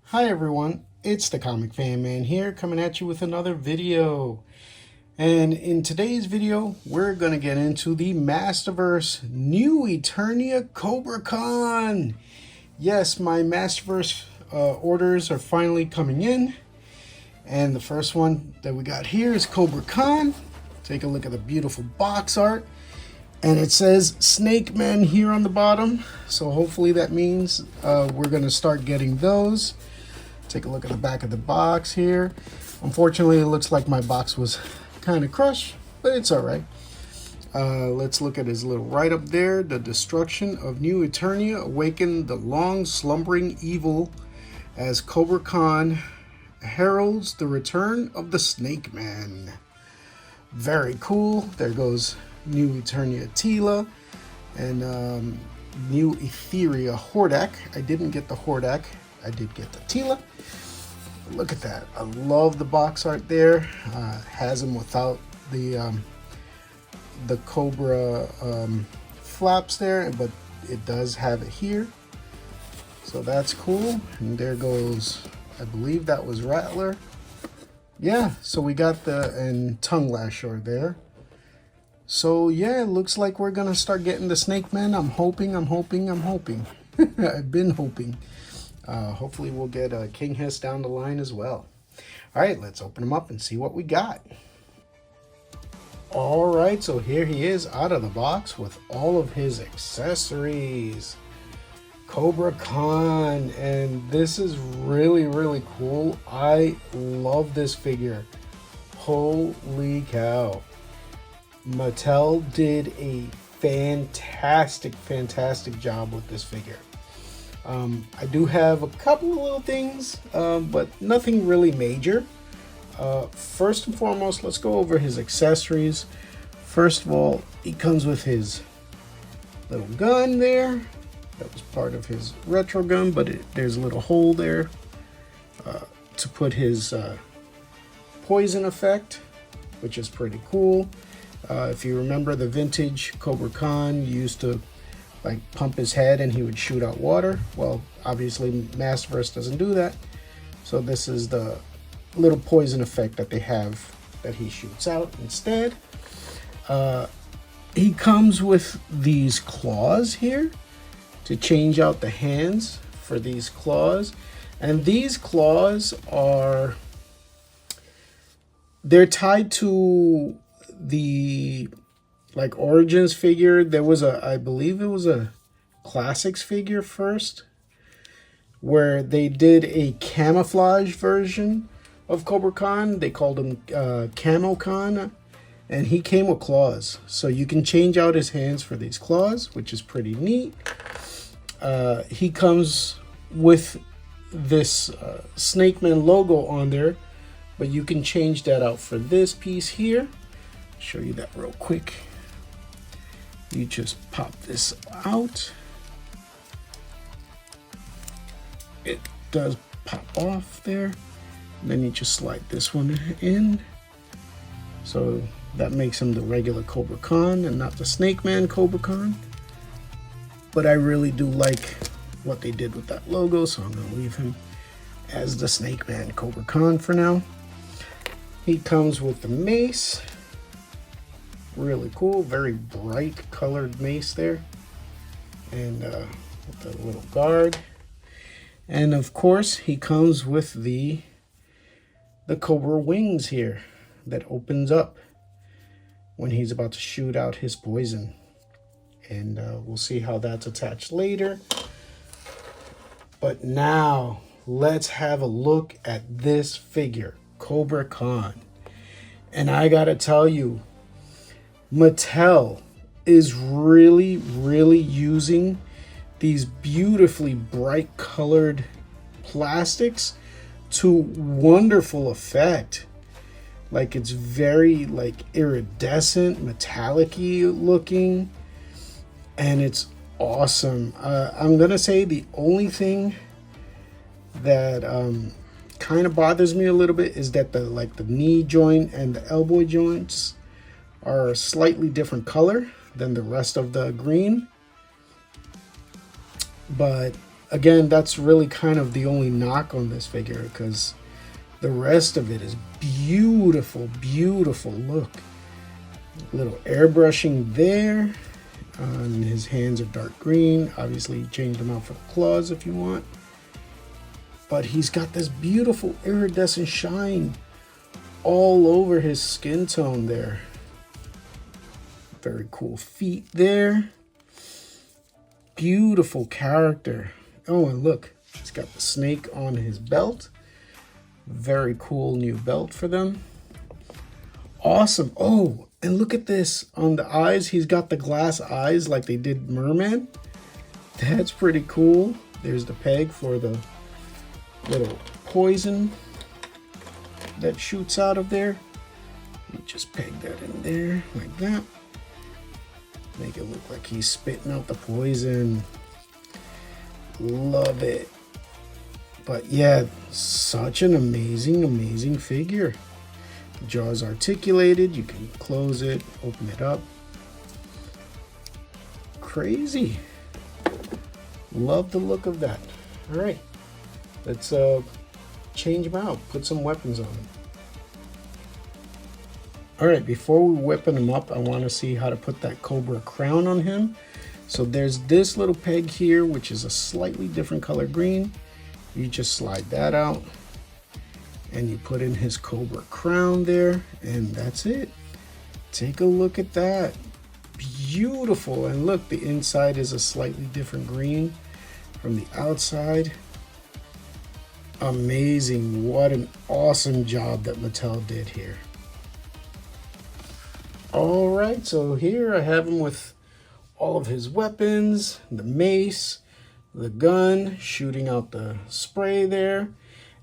Hi everyone, it's the Comic Fan Man here coming at you with another video. And in today's video, we're going to get into the Masterverse new Eternia Kobra Khan. Yes, my Masterverse orders are finally coming in. And the first one that we got here is Cobra Khan. Take a look at the beautiful box art. And it says Snake Man here on the bottom. So hopefully that means we're going to start getting those. Take a look at the back of the box here. Unfortunately, it looks like my box was kind of crushed, but it's all right. Let's look at his little write-up there. The destruction of New Eternia awakened the long slumbering evil as Cobra Khan heralds the return of the Snake Man. Very cool. There goes New Eternia Tila and New Etheria Hordak. I didn't get the Hordak. I did get the Tila. Look at that. I love the box art there. Has him without the Cobra flaps there, but it does have it here. So that's cool. And there goes, I believe that was Rattler. Yeah, so we got and Tongue Lasher there. So yeah, it looks like we're gonna start getting the Snake Man. I'm hoping. I've been hoping. Hopefully we'll get King Hiss down the line as well. All right, let's open him up and see what we got. All right, so here he is out of the box with all of his accessories. Cobra Khan, and this is really cool. I love this figure. Holy cow. Mattel did a fantastic job with this figure. I do have a couple of little things, but nothing really major. First and foremost, let's go over his accessories. First of all, he comes with his little gun there. That was part of his retro gun, but there's a little hole there to put his poison effect, which is pretty cool. If you remember the vintage Cobra Khan, used to like pump his head and he would shoot out water. Well, obviously Masterverse doesn't do that. So this is the little poison effect that they have that he shoots out instead. He comes with these claws here to change out the hands for these claws. And these claws they're tied to the like Origins figure. There was I believe it was a Classics figure first, where they did a camouflage version of Cobra Khan. They called him Camo Khan, and he came with claws. So you can change out his hands for these claws, which is pretty neat. He comes with this Snake Man logo on there, but you can change that out for this piece here. Show you that real quick. You just pop this out. It does pop off there. And then you just slide this one in. So that makes him the regular Cobra Khan and not the Snake Man Cobra Khan. But I really do like what they did with that logo, so I'm going to leave him as the Snake Man Cobra Khan for now. He comes with the mace. Really cool, very bright colored mace there, and with the little guard. And of course he comes with the Cobra wings here that opens up when he's about to shoot out his poison, and we'll see how that's attached later. But now let's have a look at this figure, Cobra Khan. And I gotta tell you, Mattel is really using these beautifully bright colored plastics to wonderful effect. Like, it's very like iridescent, metallic-y looking, and it's awesome. I'm gonna say the only thing that kind of bothers me a little bit is that the knee joint and the elbow joints are a slightly different color than the rest of the green. But again, that's really kind of the only knock on this figure, because the rest of it is beautiful, beautiful. Look, little airbrushing there. And his hands are dark green. Obviously, change them out for the claws if you want. But he's got this beautiful iridescent shine all over his skin tone there. Very cool feet there. Beautiful character. Oh, and look, he's got the snake on his belt. Very cool new belt for them. Awesome. Oh, and look at this. On the eyes, he's got the glass eyes like they did Mer-Man. That's pretty cool. There's the peg for the little poison that shoots out of there. You just peg that in there like that. Make it look like he's spitting out the poison. Love it. But yeah, such an amazing, amazing figure. The jaw is articulated. You can close it, open it up. Crazy. Love the look of that. All right, let's change him out, put some weapons on him. All right, before we whipping him up, I want to see how to put that Cobra crown on him. So there's this little peg here, which is a slightly different color green. You just slide that out and you put in his Cobra crown there, and that's it. Take a look at that. Beautiful. And look, the inside is a slightly different green from the outside. Amazing. What an awesome job that Mattel did here. All right, so here I have him with all of his weapons, the mace, the gun, shooting out the spray there.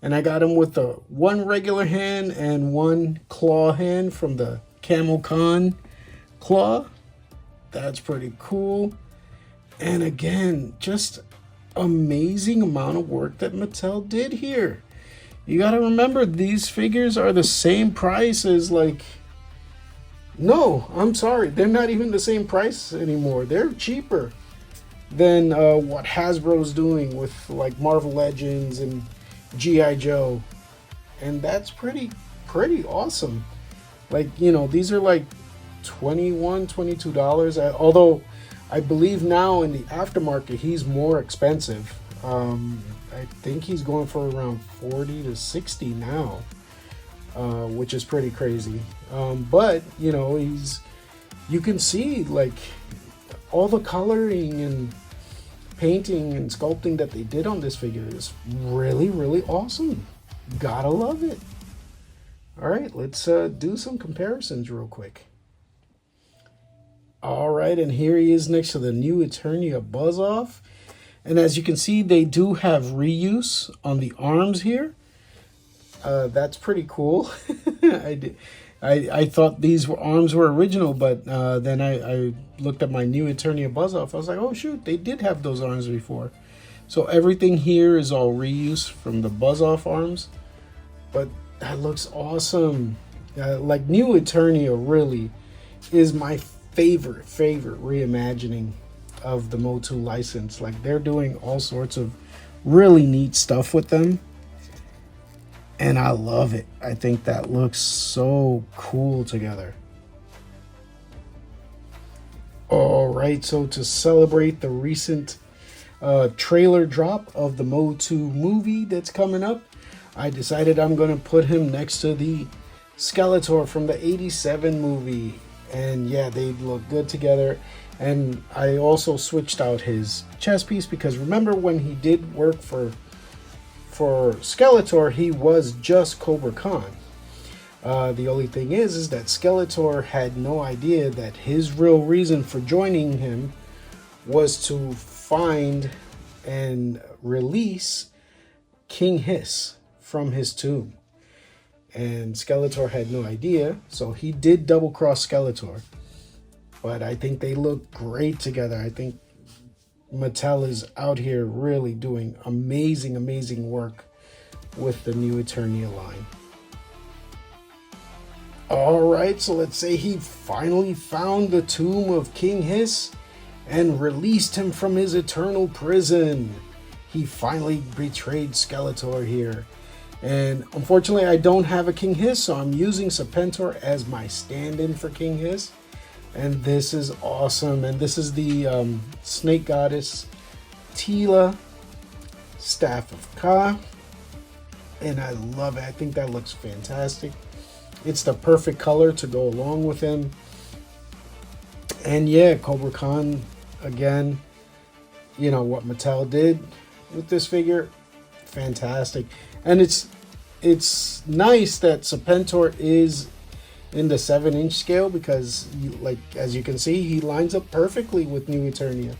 And I got him with the one regular hand and one claw hand from the Camo Khan claw. That's pretty cool. And again, just amazing amount of work that Mattel did here. You got to remember, these figures are the same price as like... No, I'm sorry. They're not even the same price anymore. They're cheaper than what Hasbro's doing with like Marvel Legends and G.I. Joe. And that's pretty awesome. Like, you know, these are like $21, $22. Although I believe now in the aftermarket, he's more expensive. I think he's going for around 40 to 60 now. Which is pretty crazy. But, you know, you can see like all the coloring and painting and sculpting that they did on this figure is really, really awesome. Gotta love it. All right, let's do some comparisons real quick. All right, and here he is next to the new Eternia Buzz-Off. And as you can see, they do have reuse on the arms here. That's pretty cool. I thought these arms were original, but then I looked at my new Eternia Buzz-Off. I was like, oh shoot, they did have those arms before. So everything here is all reuse from the Buzz-Off arms. But that looks awesome. Like new Eternia really is my favorite reimagining of the Motu license. Like they're doing all sorts of really neat stuff with them. And I love it. I think that looks so cool together. All right, so to celebrate the recent trailer drop of the Motu movie that's coming up, I decided I'm going to put him next to the Skeletor from the '87 movie. And yeah, they look good together. And I also switched out his chest piece because remember when he did work for Skeletor, he was just Cobra Khan. The only thing is that Skeletor had no idea that his real reason for joining him was to find and release King Hiss from his tomb. And Skeletor had no idea, so he did double cross Skeletor. But I think they look great together. I think Mattel is out here really doing amazing work with the new Eternia line. All right, so let's say he finally found the tomb of King Hiss and released him from his eternal prison. he finally betrayed Skeletor here. And unfortunately, I don't have a King Hiss, so I'm using Serpentor as my stand-in for King Hiss. And this is awesome. And this is the Snake Goddess Tila Staff of Ka. And I love it. I think that looks fantastic. It's the perfect color to go along with him. And yeah, Cobra Khan, again, you know what Mattel did with this figure, fantastic. And it's nice that Serpentor is in the 7-inch scale because, like, as you can see, he lines up perfectly with New Eternia.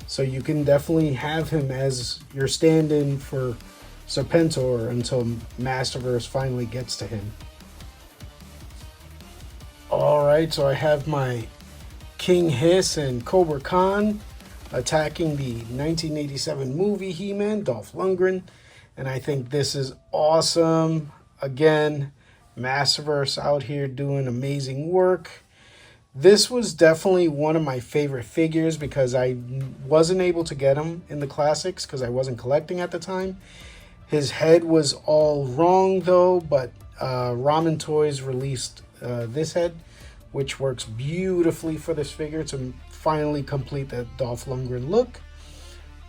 So you can definitely have him as your stand-in for Serpentor until Masterverse finally gets to him. Alright, so I have my King Hiss and Cobra Khan attacking the 1987 movie He-Man, Dolph Lundgren. And I think this is awesome. Again, Masterverse out here doing amazing work. This was definitely one of my favorite figures because I wasn't able to get him in the classics because I wasn't collecting at the time. His head was all wrong though, but Ramen Toys released this head, which works beautifully for this figure to finally complete that Dolph Lundgren look.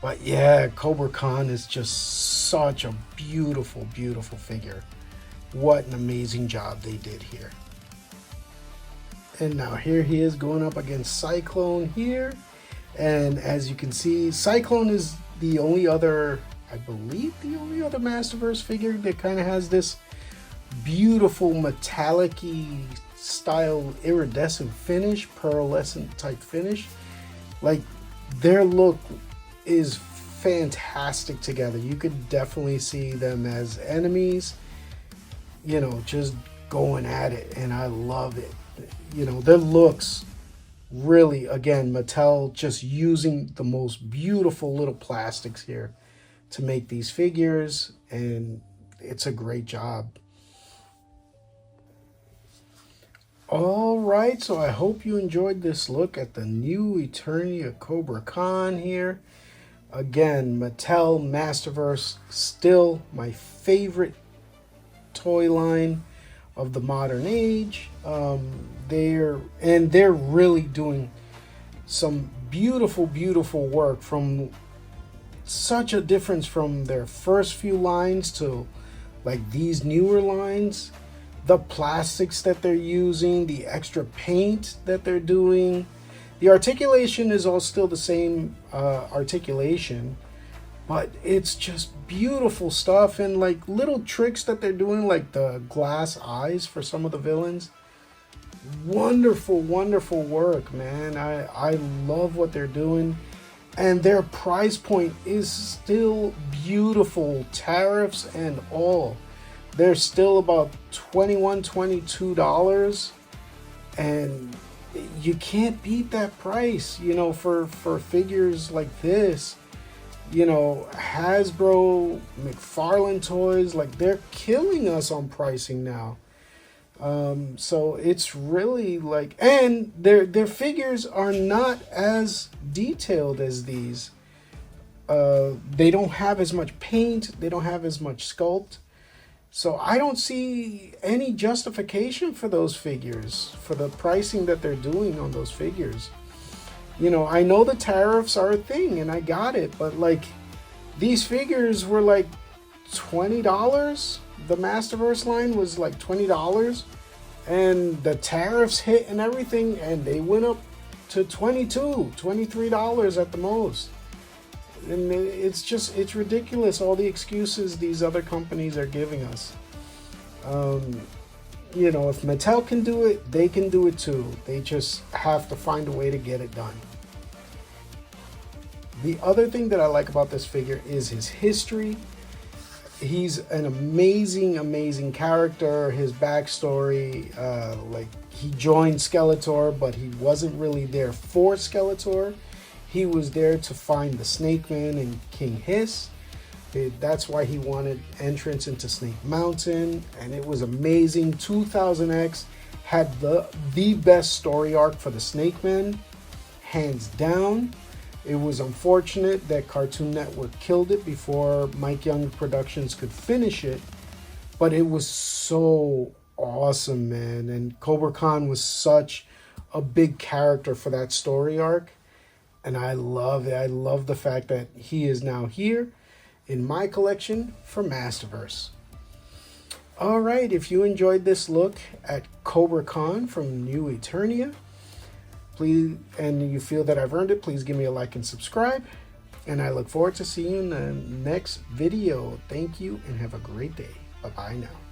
But yeah, Cobra Khan is just such a beautiful, beautiful figure. What an amazing job they did here. And now here he is going up against Cyclone here. And as you can see, Cyclone is the only other, I believe the only other Masterverse figure that kind of has this beautiful metallic-y style iridescent finish, pearlescent type finish. Like, their look is fantastic together. You could definitely see them as enemies, you know, just going at it, and I love it. You know, their looks really, again, Mattel just using the most beautiful little plastics here to make these figures, and it's a great job. All right, so I hope you enjoyed this look at the new Eternia Kobra Khan here. Again, Mattel Masterverse, still my favorite toy line of the modern age. They're really doing some beautiful, beautiful work, from such a difference from their first few lines to like these newer lines. The plastics that they're using, the extra paint that they're doing. The articulation is all still the same articulation, but it's just beautiful stuff, and like little tricks that they're doing, like the glass eyes for some of the villains. Wonderful, wonderful work, man. I love what they're doing, and their price point is still beautiful, tariffs and all. They're still about $21, $22, and you can't beat that price, you know, for figures like this. You know, Hasbro, McFarlane Toys, like, they're killing us on pricing now. So it's really like, and their figures are not as detailed as these. They don't have as much paint, they don't have as much sculpt. So I don't see any justification for those figures, for the pricing that they're doing on those figures. You know, I know the tariffs are a thing, and I got it, but like, these figures were like $20. The Masterverse line was like $20, and the tariffs hit and everything, and they went up to $22, $23 at the most. And it's just, it's ridiculous, all the excuses these other companies are giving us. You know, if Mattel can do it, they can do it too. They just have to find a way to get it done. The other thing that I like about this figure is his history. He's an amazing, amazing character. His backstory, like, he joined Skeletor, but he wasn't really there for Skeletor. He was there to find the Snake Man and King Hiss. That's why he wanted entrance into Snake Mountain, and it was amazing. 2000X had the best story arc for the Snake Man, hands down. It was unfortunate that Cartoon Network killed it before Mike Young Productions could finish it, but it was so awesome, man. And Cobra Khan was such a big character for that story arc, and I love it. I love the fact that he is now here in my collection for Masterverse. All right, if you enjoyed this look at Cobra Khan from New Eternia, please, and you feel that I've earned it, please give me a like and subscribe. And I look forward to seeing you in the next video. Thank you and have a great day. Bye-bye now.